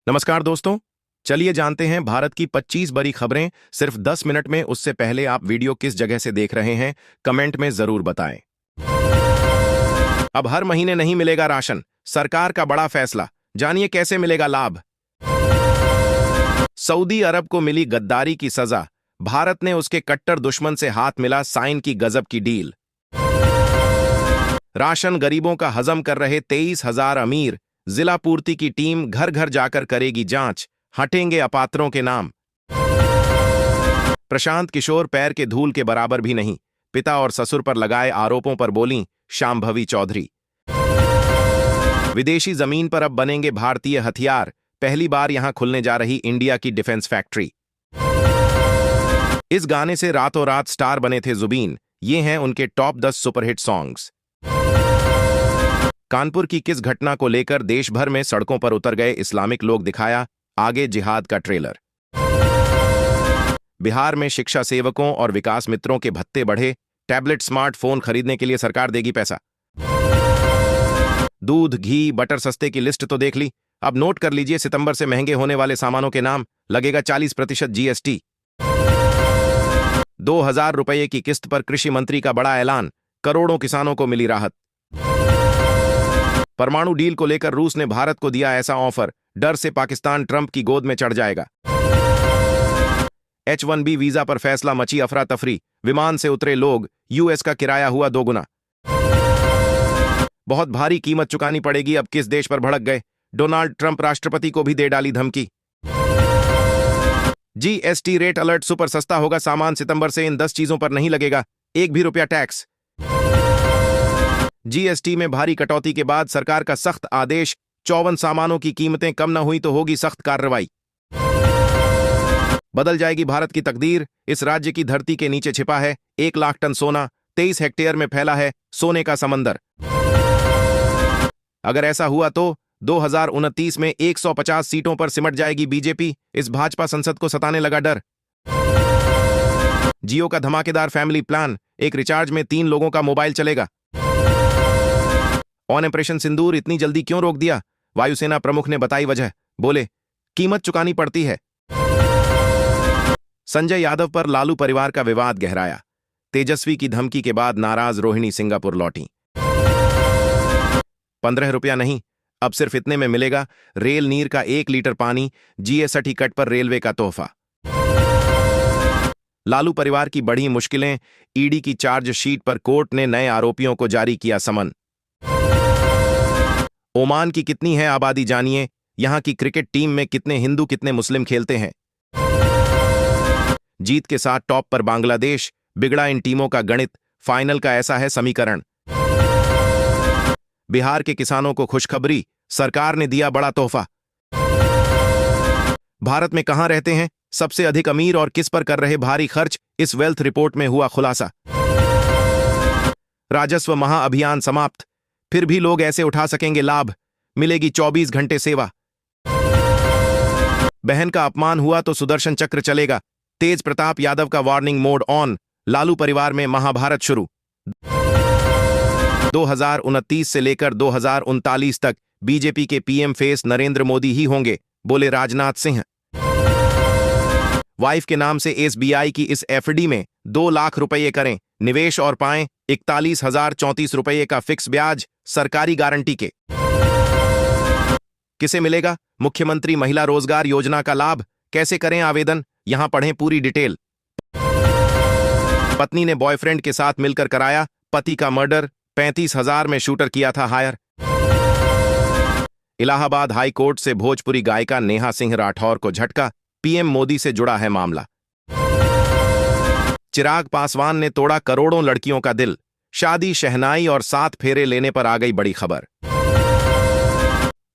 नमस्कार दोस्तों। चलिए जानते हैं भारत की 25 बड़ी खबरें सिर्फ 10 मिनट में। उससे पहले आप वीडियो किस जगह से देख रहे हैं कमेंट में जरूर बताएं। अब हर महीने नहीं मिलेगा राशन, सरकार का बड़ा फैसला। जानिए कैसे मिलेगा लाभ। सऊदी अरब को मिली गद्दारी की सजा, भारत ने उसके कट्टर दुश्मन से हाथ मिला साइन की गजब की डील। राशन गरीबों का हजम कर रहे 23,000 अमीर, जिला पूर्ति की टीम घर घर जाकर करेगी जांच, हटेंगे अपात्रों के नाम। प्रशांत किशोर पैर के धूल के बराबर भी नहीं, पिता और ससुर पर लगाए आरोपों पर बोलीं शांभवी चौधरी। विदेशी जमीन पर अब बनेंगे भारतीय हथियार, पहली बार यहां खुलने जा रही इंडिया की डिफेंस फैक्ट्री। इस गाने से रातों रात स्टार बने थे जुबीन, ये हैं उनके टॉप 10 सुपरहिट सॉन्ग्स। कानपुर की किस घटना को लेकर देश भर में सड़कों पर उतर गए इस्लामिक लोग, दिखाया आगे जिहाद का ट्रेलर। बिहार में शिक्षा सेवकों और विकास मित्रों के भत्ते बढ़े, टैबलेट स्मार्टफोन खरीदने के लिए सरकार देगी पैसा। दूध घी बटर सस्ते की लिस्ट तो देख ली, अब नोट कर लीजिए सितंबर से महंगे होने वाले सामानों के नाम, लगेगा 40% जीएसटी। 2,000 रुपये की किस्त पर कृषि मंत्री का बड़ा ऐलान, करोड़ों किसानों को मिली राहत। परमाणु डील को लेकर रूस ने भारत को दिया ऐसा ऑफर, डर से पाकिस्तान ट्रंप की गोद में चढ़ जाएगा। H-1B वीजा पर फैसला, मची अफरा तफरी, विमान से उतरे लोग, यूएस का किराया हुआ 2 गुना। बहुत भारी कीमत चुकानी पड़ेगी, अब किस देश पर भड़क गए, डोनाल्ड ट्रंप राष्ट्रपति को भी दे डाली धमकी। जीएसटी रेट अलर्ट, सुपर सस्ता होगा सामान, सितंबर से इन 10 चीजों पर नहीं लगेगा एक भी रुपया टैक्स। जीएसटी में भारी कटौती के बाद सरकार का सख्त आदेश, 54 सामानों की कीमतें कम न हुई तो होगी सख्त कार्रवाई। बदल जाएगी भारत की तकदीर, इस राज्य की धरती के नीचे छिपा है 1 लाख टन सोना, 23 हेक्टेयर में फैला है सोने का समंदर। अगर ऐसा हुआ तो 2029 में 150 सीटों पर सिमट जाएगी बीजेपी, इस भाजपा संसद को सताने लगा डर। जियो का धमाकेदार फैमिली प्लान, एक रिचार्ज में 3 लोगों का मोबाइल चलेगा। ऑन ऑपरेशन सिंदूर इतनी जल्दी क्यों रोक दिया, वायुसेना प्रमुख ने बताई वजह, बोले कीमत चुकानी पड़ती है। संजय यादव पर लालू परिवार का विवाद गहराया, तेजस्वी की धमकी के बाद नाराज रोहिणी सिंगापुर लौटी। 15 रुपया नहीं, अब सिर्फ इतने में मिलेगा रेल नीर का 1 लीटर पानी, जीएसटी कट पर रेलवे का तोहफा। लालू परिवार की बढ़ी मुश्किलें, ईडी की चार्जशीट पर कोर्ट ने नए आरोपियों को जारी किया समन। ओमान की कितनी है आबादी, जानिए यहां की क्रिकेट टीम में कितने हिंदू कितने मुस्लिम खेलते हैं। जीत के साथ टॉप पर बांग्लादेश, बिगड़ा इन टीमों का गणित, फाइनल का ऐसा है समीकरण। बिहार के किसानों को खुशखबरी, सरकार ने दिया बड़ा तोहफा। भारत में कहां रहते हैं सबसे अधिक अमीर और किस पर कर रहे भारी खर्च, इस वेल्थ रिपोर्ट में हुआ खुलासा। राजस्व महाअभियान समाप्त, फिर भी लोग ऐसे उठा सकेंगे लाभ, मिलेगी 24 घंटे सेवा। बहन का अपमान हुआ तो सुदर्शन चक्र चलेगा, तेज प्रताप यादव का वार्निंग मोड ऑन, लालू परिवार में महाभारत शुरू। 2029 से लेकर 2039 तक बीजेपी के पीएम फेस नरेंद्र मोदी ही होंगे, बोले राजनाथ सिंह। वाइफ के नाम से एसबीआई की इस एफडी में 2 लाख रुपये करें निवेश और पाएं 41,034 रुपये का फिक्स ब्याज, सरकारी गारंटी के। किसे मिलेगा मुख्यमंत्री महिला रोजगार योजना का लाभ, कैसे करें आवेदन, यहां पढ़ें पूरी डिटेल। पत्नी ने बॉयफ्रेंड के साथ मिलकर कराया पति का मर्डर, 35,000 में शूटर किया था हायर। इलाहाबाद हाई कोर्ट से भोजपुरी गायिका नेहा सिंह राठौर को झटका, पीएम मोदी से जुड़ा है मामला। चिराग पासवान ने तोड़ा करोड़ों लड़कियों का दिल, शादी शहनाई और 7 फेरे लेने पर आ गई बड़ी खबर।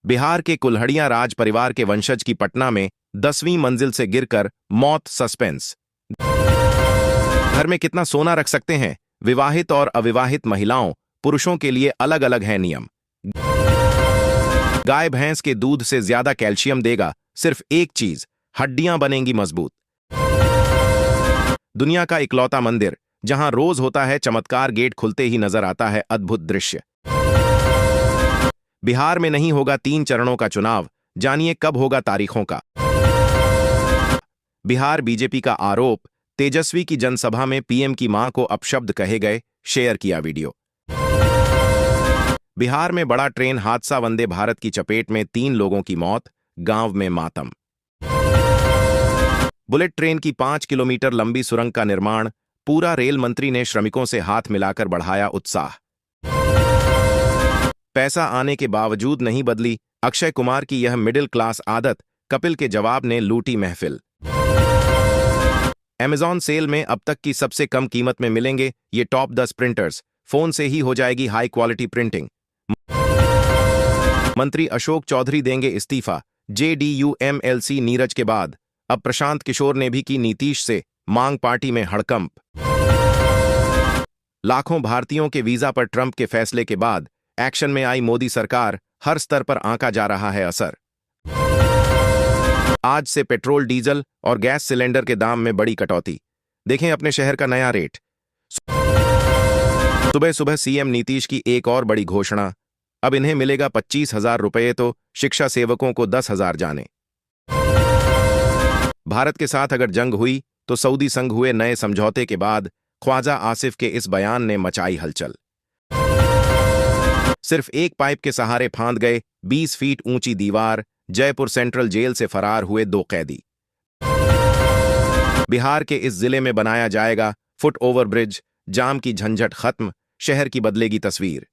बिहार के कुल्हड़िया राज परिवार के वंशज की पटना में 10वीं मंजिल से गिरकर मौत, सस्पेंस। घर में कितना सोना रख सकते हैं, विवाहित और अविवाहित महिलाओं पुरुषों के लिए अलग अलग है नियम। गाय भैंस के दूध से ज्यादा कैल्शियम देगा सिर्फ एक चीज, हड्डियां बनेंगी मजबूत। दुनिया का इकलौता मंदिर जहां रोज होता है चमत्कार, गेट खुलते ही नजर आता है अद्भुत दृश्य। बिहार में नहीं होगा 3 चरणों का चुनाव, जानिए कब होगा तारीखों का। बिहार बीजेपी का आरोप, तेजस्वी की जनसभा में पीएम की मां को अपशब्द कहे गए, शेयर किया वीडियो। बिहार में बड़ा ट्रेन हादसा, वंदे भारत की चपेट में 3 लोगों की मौत, गांव में मातम। बुलेट ट्रेन की 5 किलोमीटर लंबी सुरंग का निर्माण पूरा, रेल मंत्री ने श्रमिकों से हाथ मिलाकर बढ़ाया उत्साह। पैसा आने के बावजूद नहीं बदली अक्षय कुमार की यह मिडिल क्लास आदत, कपिल के जवाब ने लूटी महफिल। अमेजॉन सेल में अब तक की सबसे कम कीमत में मिलेंगे ये टॉप 10 प्रिंटर्स, फोन से ही हो जाएगी हाई क्वालिटी प्रिंटिंग। मंत्री अशोक चौधरी देंगे इस्तीफा, जेडीयू-एमएलसी नीरज के बाद अब प्रशांत किशोर ने भी की नीतीश से मांग, पार्टी में हड़कंप। लाखों भारतीयों के वीजा पर ट्रंप के फैसले के बाद एक्शन में आई मोदी सरकार, हर स्तर पर आंका जा रहा है असर। आज से पेट्रोल, डीजल और गैस सिलेंडर के दाम में बड़ी कटौती, देखें अपने शहर का नया रेट। सुबह सुबह सीएम नीतीश की एक और बड़ी घोषणा, अब इन्हें मिलेगा 25,000 रुपये तो शिक्षा सेवकों को 10,000 जाने। भारत के साथ अगर जंग हुई तो सऊदी संग हुए नए समझौते के बाद ख्वाजा आसिफ के इस बयान ने मचाई हलचल। सिर्फ एक पाइप के सहारे फांद गए 20 फीट ऊंची दीवार, जयपुर सेंट्रल जेल से फरार हुए 2 कैदी। बिहार के इस जिले में बनाया जाएगा फुट ओवर ब्रिज, जाम की झंझट खत्म, शहर की बदलेगी तस्वीर।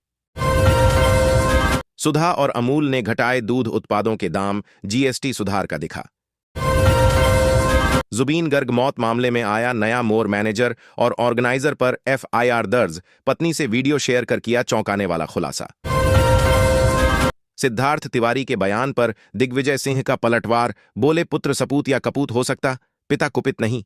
सुधा और अमूल ने घटाए दूध उत्पादों के दाम, जीएसटी सुधार का दिखा। जुबीन गर्ग मौत मामले में आया नया मोर, मैनेजर और ऑर्गेनाइजर पर एफआईआर दर्ज, पत्नी से वीडियो शेयर कर किया चौंकाने वाला खुलासा। सिद्धार्थ तिवारी के बयान पर दिग्विजय सिंह का पलटवार, बोले पुत्र सपूत या कपूत हो सकता, पिता कुपित नहीं।